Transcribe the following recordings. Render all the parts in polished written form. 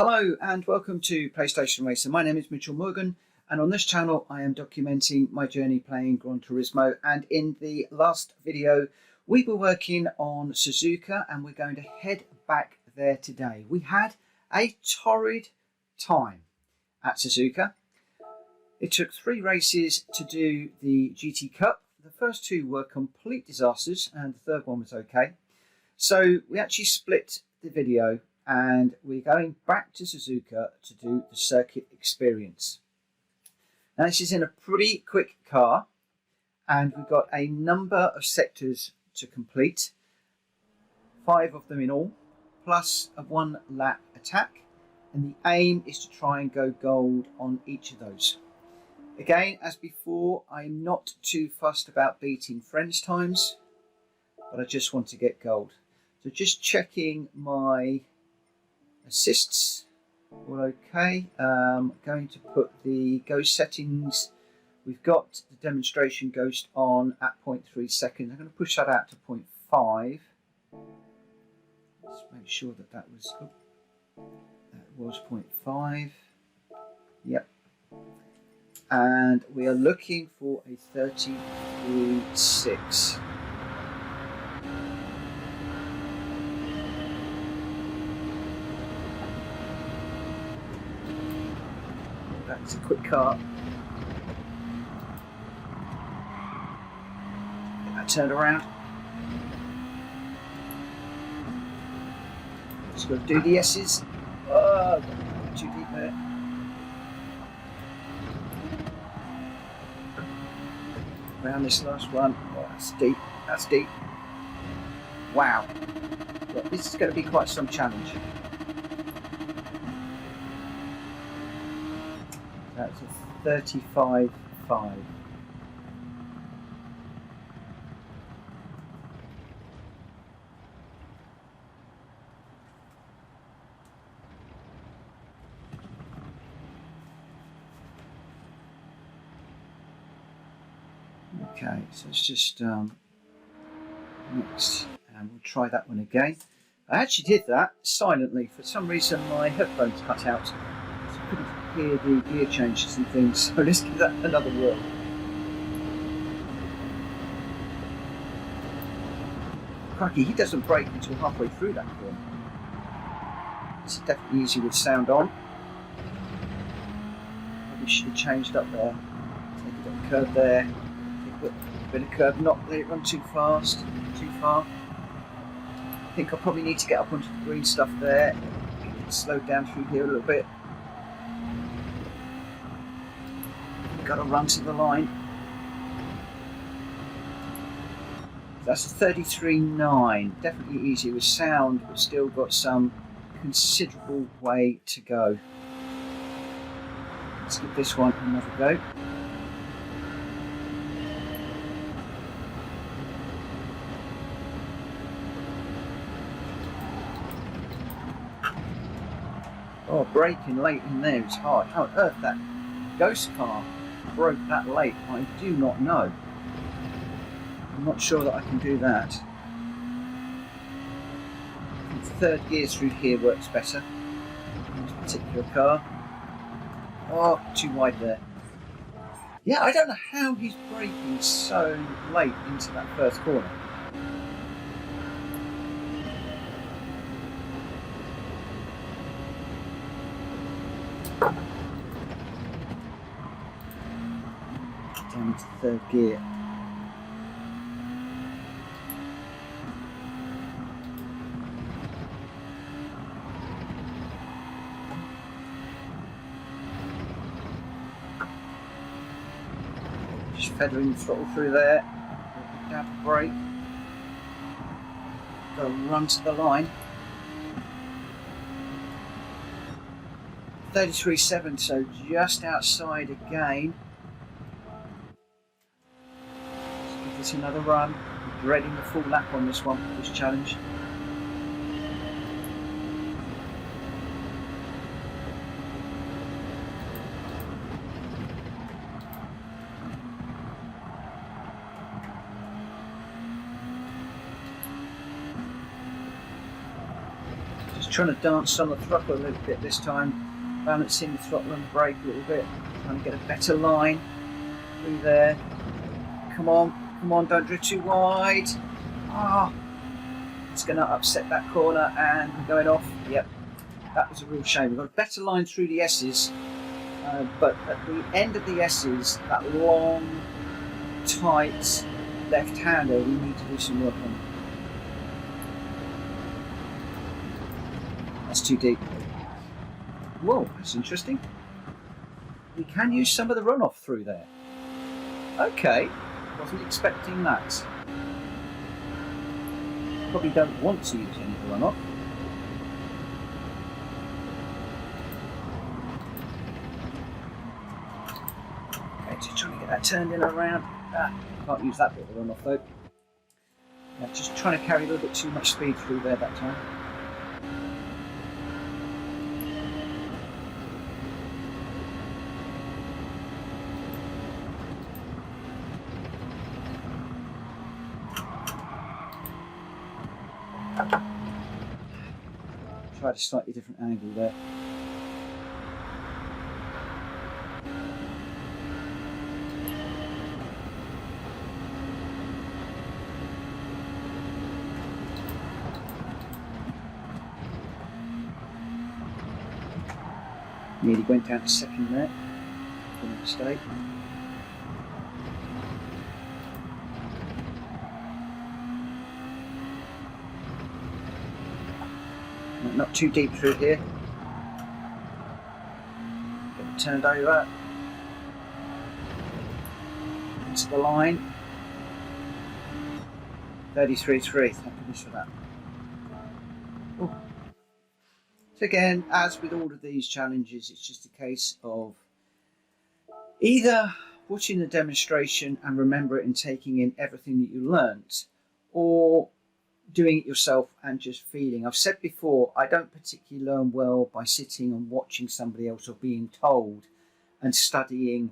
Hello and welcome to PlayStation Racer. My name is Mitchell Morgan, and on this channel I am documenting my journey playing Gran Turismo. And in the last video we were working on Suzuka and we're going to head back there today. We had a torrid time at Suzuka. It took 3 races to do the GT Cup. The first 2 were complete disasters and the third one was okay. So we actually split the video and we're going back to Suzuka to do the circuit experience. Now this is in a pretty quick car and we've got a number of sectors to complete, 5 of them in all, plus a 1 lap attack, and the aim is to try and go gold on each of those. Again, as before, I'm not too fussed about beating friends' times, but I just want to get gold. So just checking my assists, all okay. Going to put the ghost settings. We've got the demonstration ghost on at 0.3 seconds. I'm going to push that out to 0.5. Let's make sure that that was 0.5. Yep. And we are looking for a 33.6. That's a quick car. Get that turned around. Just got to do the S's. Oh, too deep there. Around this last one. Oh, that's deep. That's deep. Wow. Well, this is going to be quite some challenge. That's a 35.5. Okay, so it's just next, and we'll try that one again. I actually did that silently. For some reason my headphones cut out, so I couldn't hear the gear changes and things. So let's give that another whirl. Crikey, he doesn't brake until halfway through that corner. It's definitely easy with sound on. Probably should have changed up there. Take a bit of curve there. A bit of curve, not let it run too fast, too far. I think I probably need to get up onto the green stuff there. Slow down through here a little bit. Got to run to the line. That's a 33.9. Definitely easier with sound, but still got some considerable way to go. Let's give this one another go. Oh, braking late in there is hard. How on earth that ghost car broke that late, I do not know. I'm not sure that I can do that. The third gear through here works better. This particular car. Oh, too wide there. Yeah, I don't know how he's braking so late into that first corner. Down into third gear. Just feathering the throttle through there. Down the brake. Got to run to the line. 33.7, so just outside again. It's another run. I'm dreading the full lap on this one, this challenge. trying to dance on the throttle a little bit this time, balancing the throttle and the brake a little bit, trying to get a better line through there. Come on, don't drift too wide. Ah, it's going to upset that corner and we're going off. Yep, that was a real shame. We've got a better line through the S's, but at the end of the S's, that long, tight left-hander, we need to do some work on. That's too deep. Whoa, that's interesting. We can use some of the runoff through there. Okay, wasn't expecting that. Probably don't want to use any of the runoff. Okay, just trying to get that turned in around. Can't use that bit of runoff though. Yeah, just trying to carry a little bit too much speed through there that time. Tried a slightly different angle there. Nearly went down to second there. A mistake. Not too deep through here. Get it turned over. Into the line. 33.3. Thank goodness for that. Ooh. So again, as with all of these challenges, it's just a case of either watching the demonstration and remember it and taking in everything that you learnt, or doing it yourself and just feeling. I've said before, I don't particularly learn well by sitting and watching somebody else or being told and studying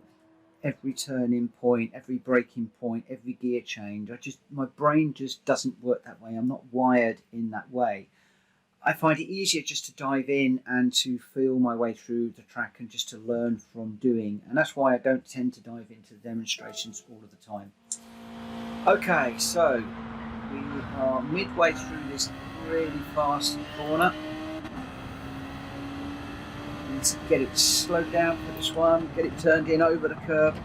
every turning point, every braking point, every gear change. My brain just doesn't work that way. I'm not wired in that way. I find it easier just to dive in and to feel my way through the track and just to learn from doing. And that's why I don't tend to dive into the demonstrations all of the time. Okay, so we are midway through this really fast corner. Need to get it slowed down for this one, get it turned in over the curb.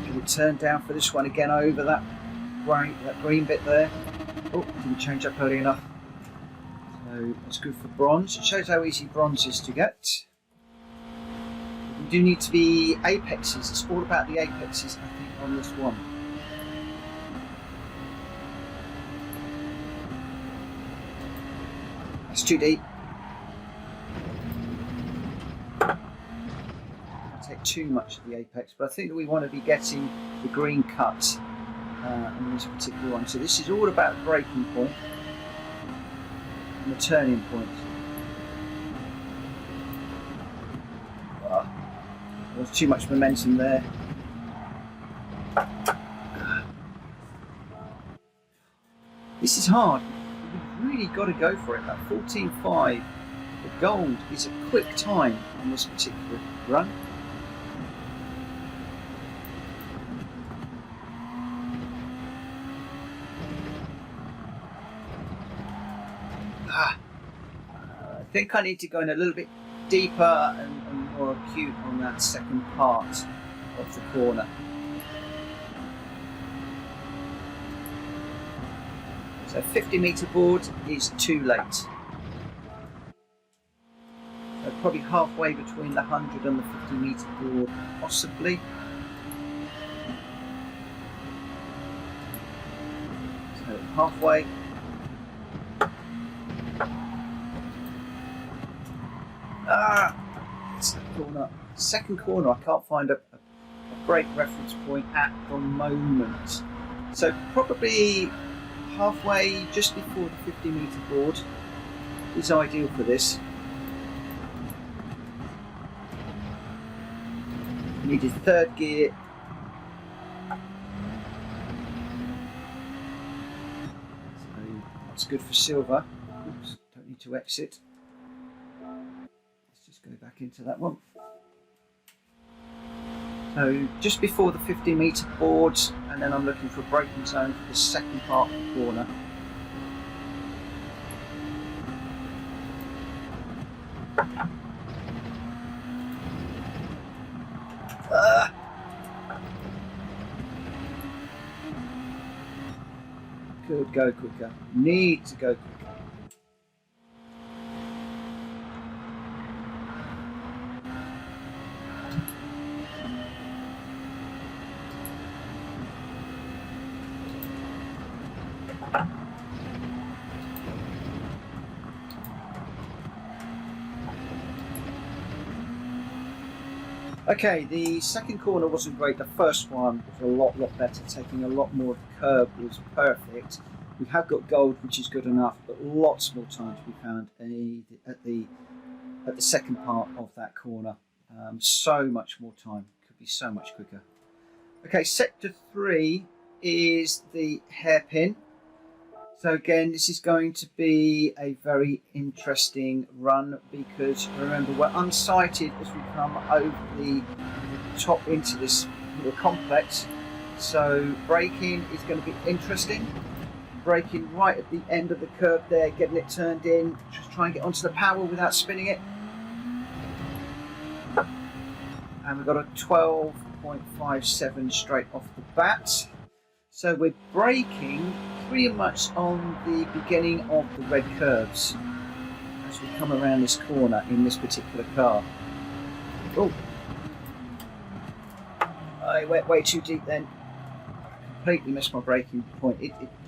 Get it turned down for this one again over that green bit there. Oh, didn't change up early enough. So that's good for bronze. It shows how easy bronze is to get. You do need to be apexes. It's all about the apexes, I think, on this one. It's too deep. Take too much of the apex, but I think that we want to be getting the green cut on this particular one. So this is all about the braking point and the turning point. There's too much momentum there. This is hard. You've really got to go for it. That 14.5, the gold is a quick time on this particular run. I think I need to go in a little bit deeper and more acute on that second part of the corner. So 50-metre board is too late. So probably halfway between the 100 and the 50-metre board, possibly. So halfway. It's the corner. Second corner, I can't find a brake reference point at the moment. So probably halfway, just before the 50-metre board, is ideal for this. Needed third gear. So that's good for silver. Oops, don't to exit. Let's just go back into that one. So just before the 50-metre boards, and then I'm looking for a braking zone for the second part of the corner. Could go quicker. Need to go quicker. Okay, the second corner wasn't great. The first one was a lot better, taking a lot more of the curb. It was perfect. We have got gold, which is good enough, but lots more time to be found at the second part of that corner. So much more time. Could be so much quicker. Okay, sector 3 is the hairpin. So again, this is going to be a very interesting run because remember we're unsighted as we come over the top into this little complex. So braking is going to be interesting. Braking right at the end of the curve there, getting it turned in, just try and get onto the power without spinning it. And we've got a 12.57 straight off the bat. So we're braking pretty much on the beginning of the red curves as we come around this corner in this particular car. Oh, I went way too deep then. Completely missed my braking point.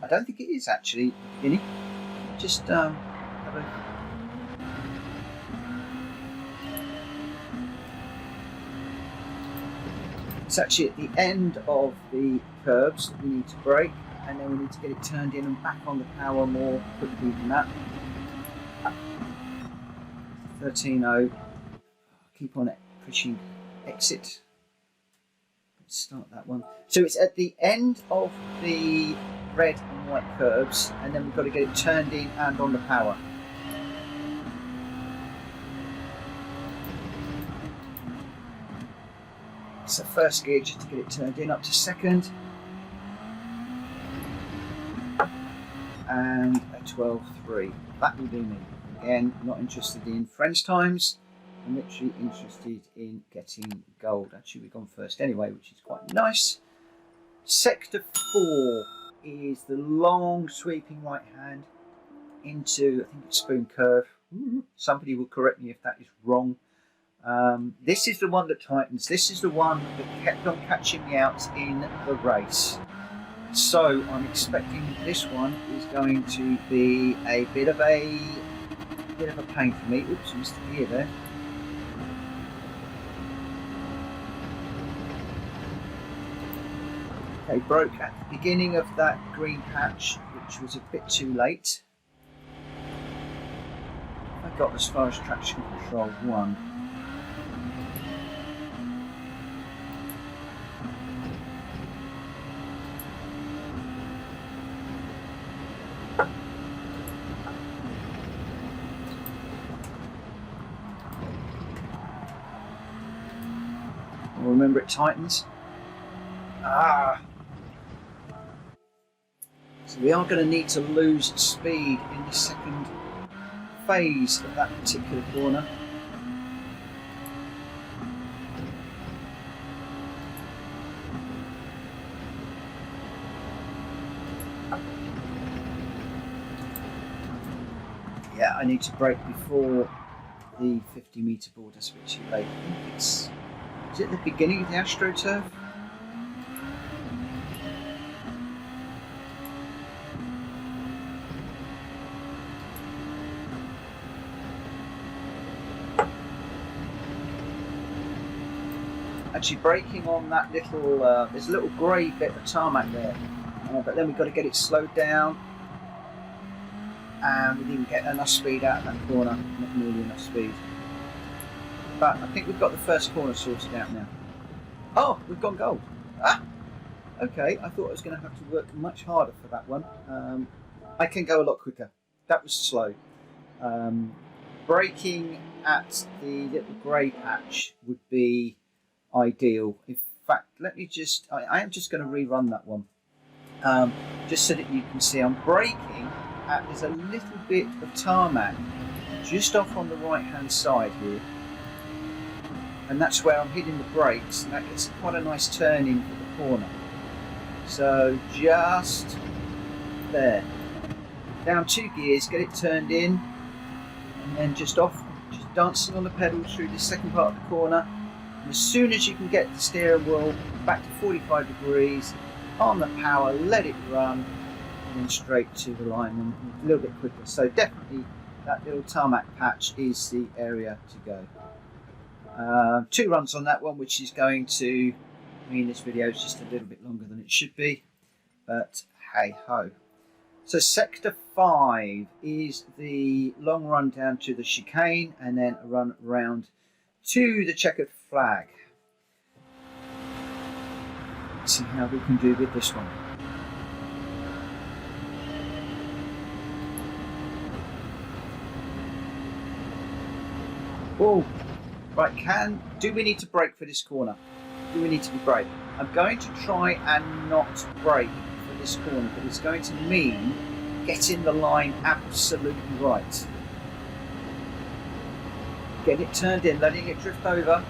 I don't think it is actually the beginning. Just have a... It's actually at the end of the curves that we need to brake, and then we need to get it turned in and back on the power more quickly than that. 13.0. Keep on it, pushing exit. Let's start that one. So it's at the end of the red and white curves, and then we've got to get it turned in and on the power. So first gear just to get it turned in, up to second. And a 12.3. That will do me. Again, not interested in French times. I'm literally interested in getting gold. Actually, we've gone first anyway, which is quite nice. Sector 4 is the long sweeping right hand into, I think it's Spoon Curve. Somebody will correct me if that is wrong. This is the one that tightens. This is the one that kept on catching me out in the race. So I'm expecting this one is going to be a bit of a pain for me. Oops, I missed the gear there. Okay, broke at the beginning of that green patch, which was a bit too late. I got as far as traction control 1. Remember, it tightens. So we are going to need to lose speed in the second phase of that particular corner. Yeah, I need to brake before the 50-metre board. That's a bit too late. I think it's... Is it the beginning of the AstroTurf? Actually braking on that little, there's a little grey bit of tarmac there, but then we've got to get it slowed down, and we didn't get enough speed out of that corner, not nearly enough speed. But I think we've got the first corner sorted out now. Oh, we've gone gold. Ah! Okay, I thought I was going to have to work much harder for that one. I can go a lot quicker. That was slow. Braking at the little grey patch would be ideal. In fact, let me just, I am just going to rerun that one. Just so that you can see I'm braking at, there's a little bit of tarmac just off on the right hand side here, and that's where I'm hitting the brakes, and that gets quite a nice turn in for the corner. So just there, down 2 gears, get it turned in, and then just off, just dancing on the pedal through the second part of the corner. And as soon as you can get the steering wheel back to 45 degrees on the power, let it run, and then straight to the line, and a little bit quicker. So definitely that little tarmac patch is the area to go. 2 runs on that one, which is going to mean this video is just a little bit longer than it should be, but hey ho. So sector 5 is the long run down to the chicane, and then a run round to the checkered flag. Let's see how we can do with this one. Oh, right, do we need to brake for this corner? Do we need to be brake? I'm going to try and not brake for this corner, but it's going to mean getting the line absolutely right. Get it turned in, letting it drift over.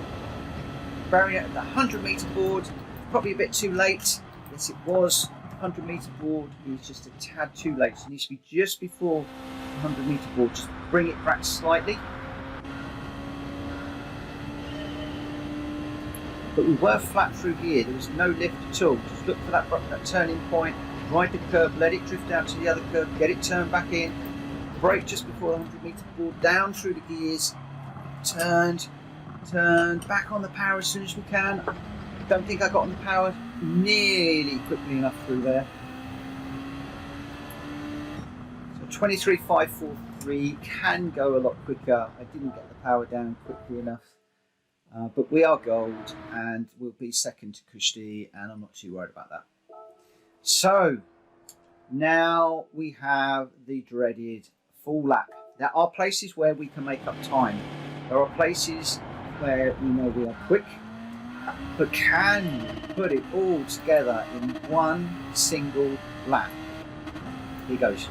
Barrier at the 100-meter board, probably a bit too late. Yes, it was. 100-meter board is just a tad too late. So it needs to be just before the 100-meter board. Just bring it back slightly. But we were flat through here. There was no lift at all. Just look for that turning point. Ride the curve, let it drift out to the other curve, get it turned back in. Brake just before the 100-meter board, down through the gears. Turned, back on the power as soon as we can. Don't think I got on the power nearly quickly enough through there. So 23.543 can go a lot quicker. I didn't get the power down quickly enough. But we are gold, and we'll be second to Kushti, and I'm not too worried about that. So now we have the dreaded full lap. There are places where we can make up time. There are places where we know we are quick, but can you put it all together in one single lap? Here goes.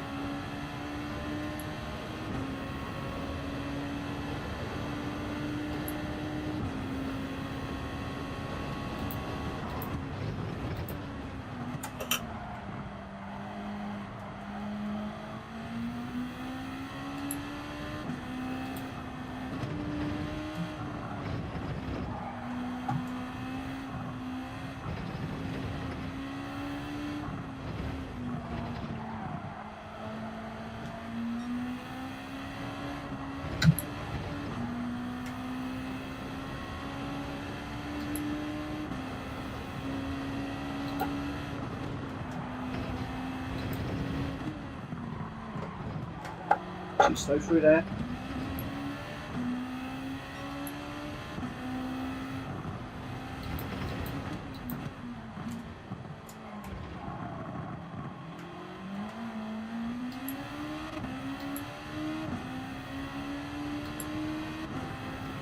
Too slow through there.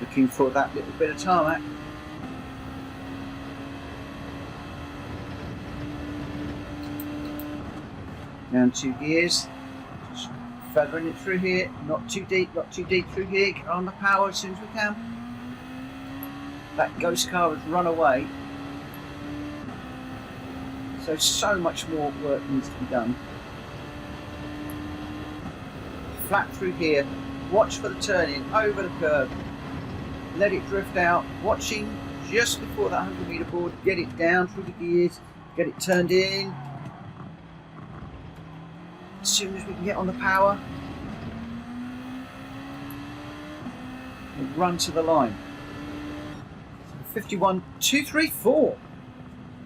Looking for that little bit of tarmac. Down 2 gears. Just feathering it through here. Not too deep through here. Get on the power as soon as we can. That ghost car has run away. So much more work needs to be done. Flat through here. Watch for the turn-in, over the curb. Let it drift out. Watching just before that 100-meter board. Get it down through the gears. Get it turned in. As soon as we can get on the power. We'll run to the line. 51.234.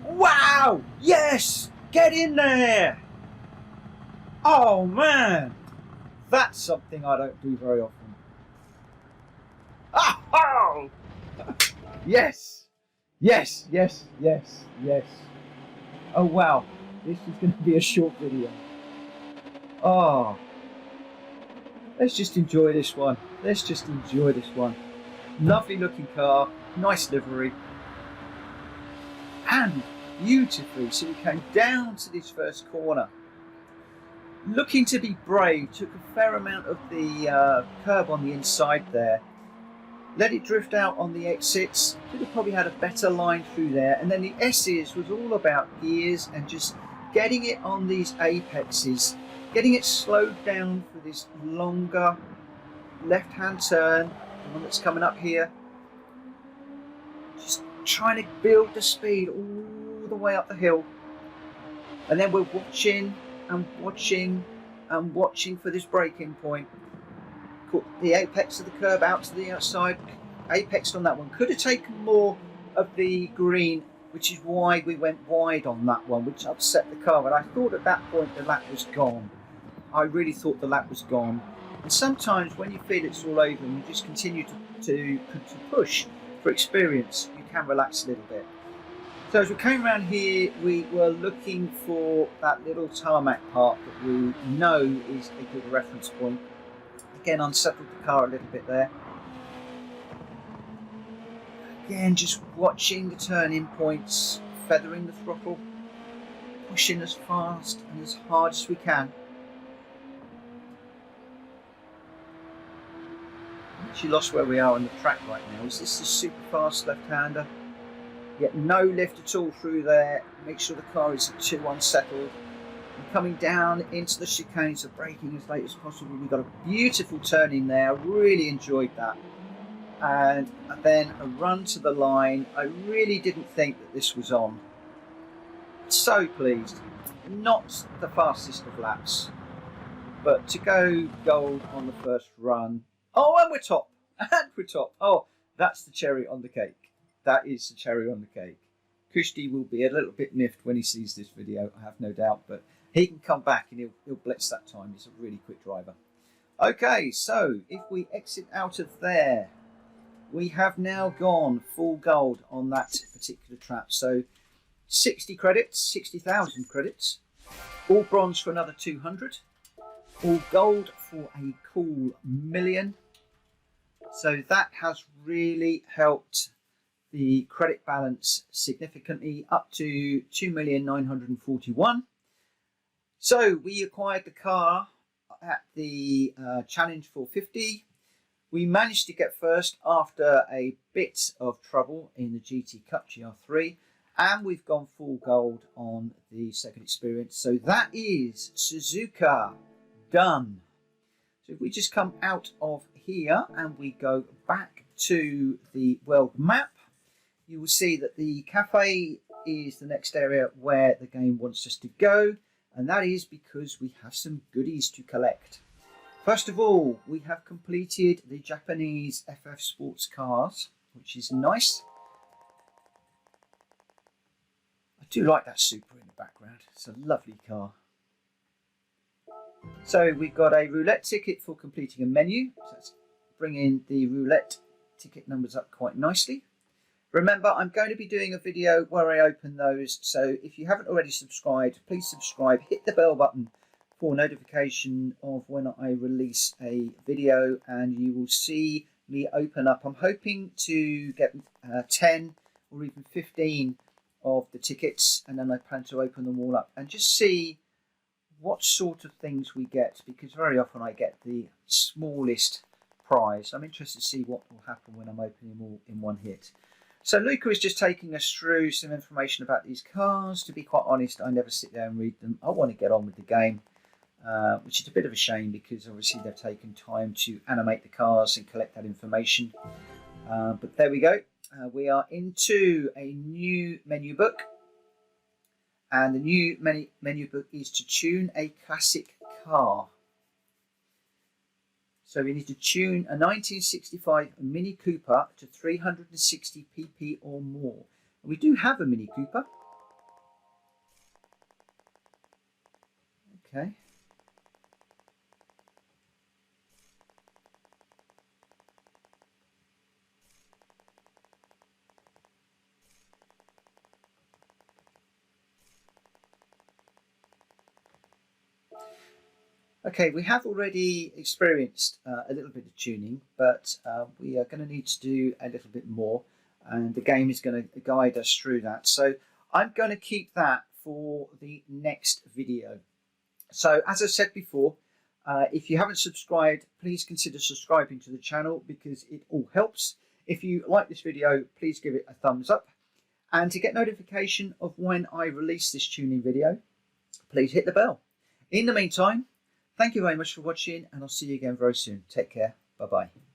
Wow! Yes! Get in there! Oh man! That's something I don't do very often. Oh! Yes! Yes, yes, yes, yes. Oh wow, this is going to be a short video. Oh. Let's just enjoy this one. Let's just enjoy this one. Lovely looking car, nice livery, and beautifully. So we came down to this first corner, looking to be brave, took a fair amount of the curb on the inside there, let it drift out on the exits, could have probably had a better line through there, and then the S's was all about gears and just getting it on these apexes, getting it slowed down for this longer left-hand turn, the one that's coming up here, just trying to build the speed all the way up the hill, and then we're watching and watching and watching for this braking point. The apex of the curb out to the outside, apexed on that one. Could have taken more of the green, which is why we went wide on that one, which upset the car. And I thought at that point the lap was gone. I really thought the lap was gone. And sometimes when you feel it's all over and you just continue to push for experience, you can relax a little bit. So as we came around here, we were looking for that little tarmac part that we know is a good reference point. Again, unsettled the car a little bit there. Again, just watching the turning points, feathering the throttle, pushing as fast and as hard as we can. I actually lost where we are on the track right now. Is this the super fast left-hander? Yet no lift at all through there. Make sure the car isn't too unsettled. And coming down into the chicane, so braking as late as possible. We've got a beautiful turn in there. Really enjoyed that. And then a run to the line. I really didn't think that this was on. So pleased. Not the fastest of laps, but to go gold on the first run. Oh, and we're top. And we're top. Oh, that's the cherry on the cake. That is the cherry on the cake. Kushti will be a little bit miffed when he sees this video, I have no doubt, but he can come back and he'll blitz that time. He's a really quick driver. Okay, so if we exit out of there, we have now gone full gold on that particular trap. So 60 credits, 60,000 credits, all bronze for another 200, all gold for a cool million. So that has really helped the credit balance significantly, up to 2,941,000. So we acquired the car at the Challenge 450. We managed to get first after a bit of trouble in the GT Cup GR3, and we've gone full gold on the second experience. So that is Suzuka done. So if we just come out of here and we go back to the world map, you will see that the cafe is the next area where the game wants us to go, and that is because we have some goodies to collect. First of all, we have completed the Japanese FF sports cars, which is nice. I do like that Supra in the background. It's a lovely car. So we've got a roulette ticket for completing a menu. So let's bring in the roulette ticket numbers up quite nicely. Remember, I'm going to be doing a video where I open those, so if you haven't already subscribed, please subscribe, hit the bell button for notification of when I release a video, and you will see me open up. I'm hoping to get 10 or even 15 of the tickets, and then I plan to open them all up and just see what sort of things we get, because very often I get the smallest prize. I'm interested to see what will happen when I'm opening them all in one hit. So Luca is just taking us through some information about these cars. To be quite honest, I never sit there and read them. I want to get on with the game, which is a bit of a shame because obviously they've taken time to animate the cars and collect that information. But there we go. We are into a new menu book. And the new menu book is to tune a classic car. So we need to tune a 1965 Mini Cooper to 360 pp or more. And we do have a Mini Cooper. Okay. Okay, we have already experienced a little bit of tuning, but we are going to need to do a little bit more, and the game is going to guide us through that. So I'm going to keep that for the next video. So as I said before, if you haven't subscribed, please consider subscribing to the channel because it all helps. If you like this video, please give it a thumbs up. And to get notification of when I release this tuning video, please hit the bell. In the meantime, thank you very much for watching, and I'll see you again very soon. Take care. Bye-bye.